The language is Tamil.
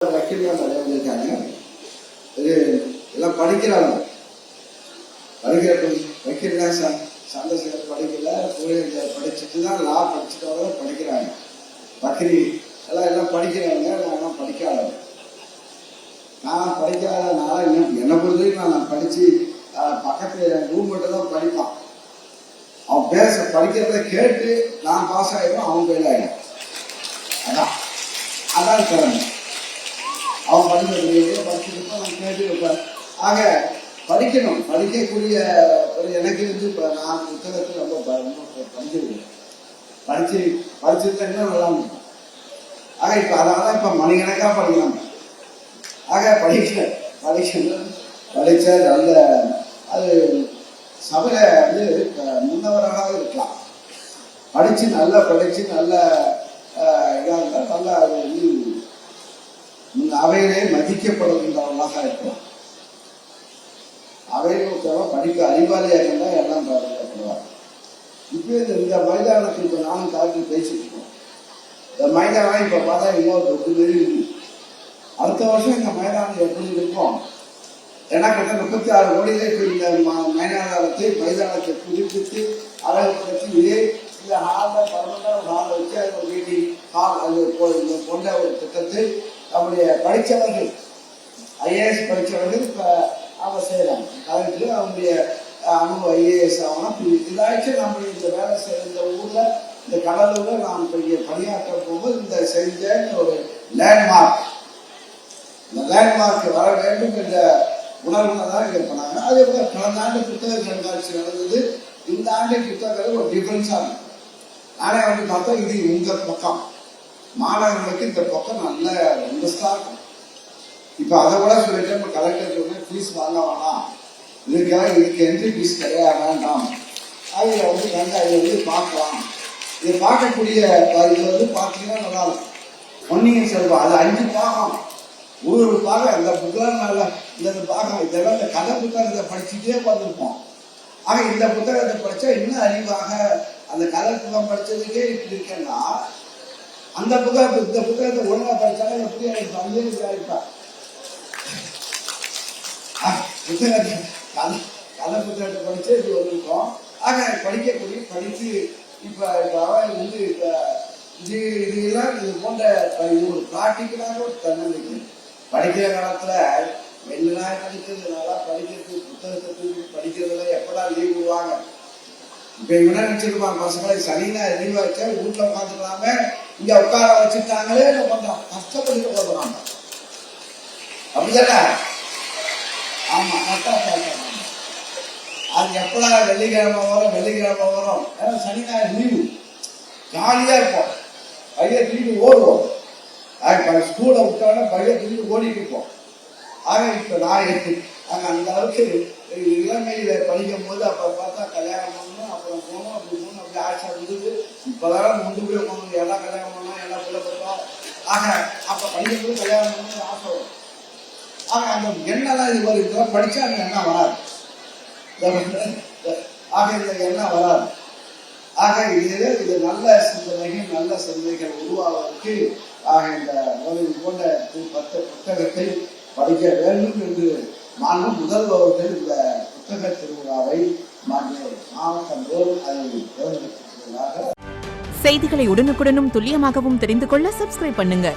வக்கீல்கள் நிறைய வந்திருக்காங்க. இது எல்லாம் படிக்கிறாங்க. படிக்கிற வக்கீல் தான் சந்திரசேகர் படிக்கல, படிச்சுட்டு தான் லா படிச்சுட்டு படிக்கிறாங்க. வக்கீல் எல்லாம் படிக்கிறவங்க, நான் படிக்காதவங்க. நான் படிக்காதனால என்னை பொறுத்தவரைக்கும் நான் படிச்சு பக்கத்து ரூம் மட்டும் தான் படிப்பான். அவன் படிக்கிறத கேட்டு நான் பாஸ் ஆகிடும், அவன் ஃபெயில் ஆகிடும். அதான் திறமை. அவன் படிச்சுட்டு நான் கேட்டு வைப்பேன். ஆக படிக்கணும். படிக்கக்கூடிய எனக்கு இப்போ நான் புத்தகத்தில் ரொம்ப படிச்சிருக்கேன். படிச்சுட்டு இன்னும் நல்லா இருக்கும். ஆக இப்போ அதனால தான் இப்போ மணிக்கணக்காக படிக்கலாம். ஆக படிக்கணும். படித்த நல்ல அது சபையில் முன்னவராக இருக்கலாம். படித்து நல்லா படித்து நல்ல இதாக இருந்தால் நல்லா அது அவையிலே மதிக்கப்படுகின்றவர்களாக இருக்கலாம். அவையில் படிக்க அறிவாளியாக இருந்தால் எல்லாம் பாதுகாப்படுவார். இப்போ இந்த மைதானத்தில் இப்போ நானும் காட்டி பேசிட்டு இருக்கோம். இந்த மைதானம் இப்போ பார்த்தா இன்னொரு 10 பேர் இருக்கு. அடுத்த வருஷம் இந்த மைதானம் எப்படி இருக்கும்? ஏன்னா கிட்ட 36 கோடியிலே இப்போ இந்த மைதானத்தை புதுப்பித்து அழகுபடுத்தி இந்த ஹாலில் பரமண்டாக ஹால் வச்சு அது ஒரு மீட்டிங் ஹால் அது கொண்ட ஒரு திட்டத்தை நம்முடைய படித்தவர்கள் ஐஏஎஸ் படித்தவர்கள் இப்போ அவங்க செய்கிறாங்க. கலெக்டர் அவங்களுடைய அனுபவம் ஐஏஎஸ் ஆகணும். இதாச்சும் நம்ம இந்த வேலை செய்கிற இந்த ஊரில் இந்த கடலூரில் நாம் இப்போ இங்கே பணியாற்ற போகும்போது இந்த செஞ்ச ஒரு லேண்ட்மார்க், இந்த லேண்ட்மார்க் வர வேண்டும் என்ற உணர்வுல தான் இங்கே பண்ணாங்க. அதே போல கடந்த ஆண்டு புத்தக கண்காட்சி நடந்தது. இந்த ஆண்டு புத்தகங்கள் ஒரு டிஃபரன்ஸாக இருக்கும். நானே பார்த்தா இது உங்கள் பக்கம், மாணவர்களுக்கு இந்த பக்கம் நல்ல இன்ட்ரெஸ்டாக இருக்கும். இப்போ அதை கூட சொல்லிட்டு இப்போ கலெக்டர் சொன்னால் ஃபீஸ் வாங்க வேணாம், இதுக்கு என்ட்ரி ஃபீஸ் கிடையாது, வேண்டாம். அதில் பார்க்கலாம். இதை பார்க்கக்கூடிய இது பார்த்தீங்கன்னா நல்லா இருக்கும். பொன்னியின் செல்வம் அது 5 பாகம், ஒரு பாகம். அந்த புத்தகம் நல்லா இந்த பாகம் இதெல்லாம் இந்த கதை புத்தகத்தை படிச்சுட்டே பார்த்துருப்போம். ஆக இந்த புத்தகத்தை படித்தா இன்னும் அறிவாக அந்த கதை புத்தகம் படித்ததுக்கே இப்படி இருக்கேன்னா அந்த இந்த புத்தகத்தை ஒழுங்காக படித்தாலும் எப்படி எனக்கு பங்கேற்று ஆகிப்பா புத்தகத்தை கதை புத்தகத்தை படித்து இப்படி வந்திருக்கோம். ஆக படித்து இப்போ அவன் இதெல்லாம் இது போன்ற ஒரு ப்ராக்டிக்கலாக ஒரு தன்னம்பிக்கை. படிக்கிற காலத்தில் வெளினா படிக்கிறது நல்லா படிக்கிறது, புத்தகத்தை படிக்கிறதுல எப்படா லீவ் விடுவாங்க. இப்போ இவனா நினச்சிருப்பான் பசங்களை சனினா லீவ் வச்சா வீட்டில் உட்காந்துக்கலாமே, இங்கே உட்கார வச்சுட்டாங்களே கொஞ்சம் கஷ்டப்பட்டு போடுறாங்க. அப்படிதானே? ஆமாம், கரெக்டாக. அது எப்படா வெள்ளிக்கிழமை வரும். ஏன்னா சனி ஞாயிறு லீவு ஜாலியாக இருப்போம். பையன் திரும்பி ஓடுவோம். ஸ்கூலை விட்டோன்னா பையன் திரும்பி ஓடிட்டு இருப்போம். ஆக இப்போ நாங்கள் அந்த அளவுக்கு இளமையில் படிக்கும் போது அப்போ பார்த்தா கல்யாணம் பண்ணணும், அப்புறம் போகணும், அப்படி போகணும், அப்படி ஆசை இருந்தது. இப்போதான் முண்டு போய் போகணும், எல்லாம் கல்யாணம் பண்ணோம், எல்லாம் பிள்ளைப்பட்டோம். ஆக அப்போ படிக்கும்போது கல்யாணம் பண்ணணும்னு ஆசை வரும். ஆக அந்த எண்ணெல்லாம் இது மாதிரி இதெல்லாம் படித்தா அந்த எண்ணம் வராது. ஆக இந்த எண்ணம் வராது. ஆக இது நல்ல சிந்தனைகள் உருவாவதற்கு ஆக இந்த போன்ற 10 புத்தகத்தை படிக்க வேண்டும் என்று முதல்வர்கள் இந்த புத்தக திருவிழாவை மாவட்டந்தோறும் அதை தேர்ந்தெடுத்திருக்கிறார்கள். செய்திகளை உடனுக்குடனும் துல்லியமாகவும் தெரிந்து கொள்ள சப்ஸ்கிரைப் பண்ணுங்க.